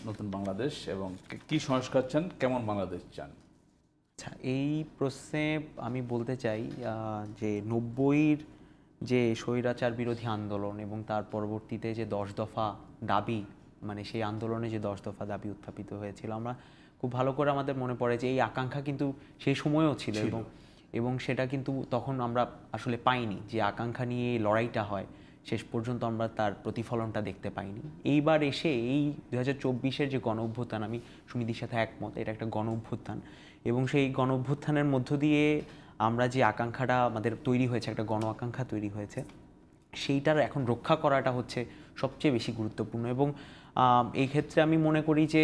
নতুন বাংলাদেশ এবং কি সংস্কার চান, কেমন বাংলাদেশ চান? আচ্ছা, এই প্রশ্নে আমি বলতে চাই যে ৯০-এর যে স্বৈরাচার বিরোধী আন্দোলন এবং তার পরবর্তীতে যে ১০ দফা দাবি, মানে সেই আন্দোলনে যে ১০ দফা দাবি উত্থাপিত হয়েছিল, আমরা খুব ভালো করে আমাদের মনে পড়ে যে এই আকাঙ্ক্ষা কিন্তু সেই সময়ও ছিল এবং সেটা কিন্তু তখন আমরা আসলে পাইনি। যে আকাঙ্ক্ষা নিয়ে এই লড়াইটা হয়, শেষ পর্যন্ত আমরা তার প্রতিফলনটা দেখতে পাইনি। এইবার এসে এই ২০২৪-এর যে গণ অভ্যুত্থান, আমি সুমিদির সাথে একমত, এটা একটা গণ অভ্যুত্থান এবং সেই গণ অভ্যুত্থানের মধ্য দিয়ে আমরা যে আকাঙ্ক্ষাটা আমাদের তৈরি হয়েছে, একটা গণ আকাঙ্ক্ষা তৈরি হয়েছে, সেইটার এখন রক্ষা করাটা হচ্ছে সবচেয়ে বেশি গুরুত্বপূর্ণ। এবং এই ক্ষেত্রে আমি মনে করি যে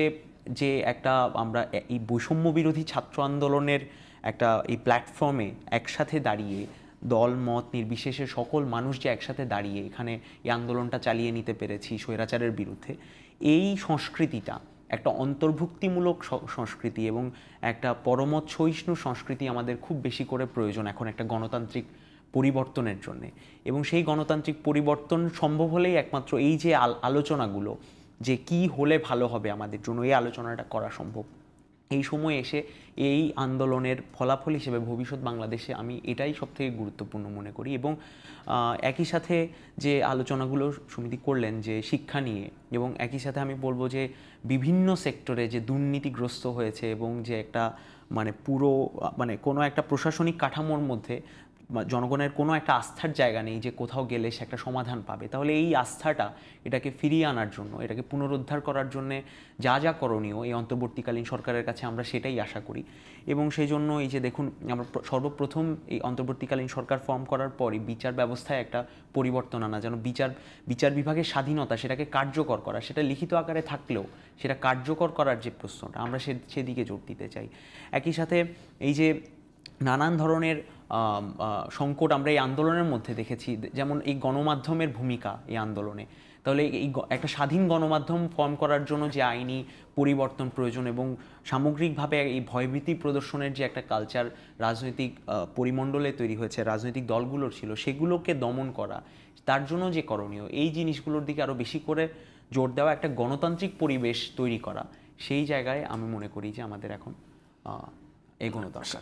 যে একটা আমরা এই বৈষম্য বিরোধী ছাত্র আন্দোলনের একটা এই প্ল্যাটফর্মে একসাথে দাঁড়িয়ে, দল মত নির্বিশেষে সকল মানুষ যে একসাথে দাঁড়িয়ে এখানে এই আন্দোলনটা চালিয়ে নিতে পেরেছি স্বৈরাচারের বিরুদ্ধে, এই সংস্কৃতিটা একটা অন্তর্ভুক্তিমূলক সংস্কৃতি এবং একটা পরমত সহিষ্ণু সংস্কৃতি আমাদের খুব বেশি করে প্রয়োজন এখন একটা গণতান্ত্রিক পরিবর্তনের জন্যে। এবং সেই গণতান্ত্রিক পরিবর্তন সম্ভব হলেই একমাত্র এই যে আলোচনাগুলো, যে কি হলে ভালো হবে আমাদের জন্য, এই আলোচনাটা করা সম্ভব। এই সময় এসে এই আন্দোলনের ফলাফল হিসেবে ভবিষ্যৎ বাংলাদেশে আমি এটাই সবথেকে গুরুত্বপূর্ণ মনে করি। এবং একই সাথে যে আলোচনাগুলো সমিতি করলেন যে শিক্ষা নিয়ে, এবং একই সাথে আমি বলবো যে বিভিন্ন সেক্টরে যে দুর্নীতিগ্রস্ত হয়েছে এবং যে একটা মানে পুরো মানে কোনো একটা প্রশাসনিক কাঠামোর মধ্যে জনগণের কোনো একটা আস্থার জায়গা নেই যে কোথাও গেলে সে একটা সমাধান পাবে, তাহলে এই আস্থাটা এটাকে ফিরিয়ে আনার জন্য, এটাকে পুনরুদ্ধার করার জন্যে যা যা করণীয় এই অন্তর্বর্তীকালীন সরকারের কাছে আমরা সেটাই আশা করি। এবং সেই জন্য এই যে দেখুন, আমরা সর্বপ্রথম এই অন্তর্বর্তীকালীন সরকার ফর্ম করার পরই বিচার ব্যবস্থায় একটা পরিবর্তন আনা, যেন বিচার বিভাগের স্বাধীনতা সেটাকে কার্যকর করা, সেটা লিখিত আকারে থাকলেও সেটা কার্যকর করার যে প্রশ্নটা, আমরা সেদিকে জোর দিতে চাই। একই সাথে এই যে নানান ধরনের সংকট আমরা এই আন্দোলনের মধ্যে দেখেছি, যেমন এই গণমাধ্যমের ভূমিকা এই আন্দোলনে, তাহলে এই একটা স্বাধীন গণমাধ্যম ফর্ম করার জন্য যে আইনি পরিবর্তন প্রয়োজন এবং সামগ্রিকভাবে এই ভয়ভীতি প্রদর্শনের যে একটা কালচার রাজনৈতিক পরিমণ্ডলে তৈরি হয়েছে, রাজনৈতিক দলগুলোর ছিল, সেগুলোকে দমন করা, তার জন্য যে করণীয়, এই জিনিসগুলোর দিকে আরও বেশি করে জোর দেওয়া, একটা গণতান্ত্রিক পরিবেশ তৈরি করা, সেই জায়গায় আমি মনে করি যে আমাদের এখন এগোনো দরকার।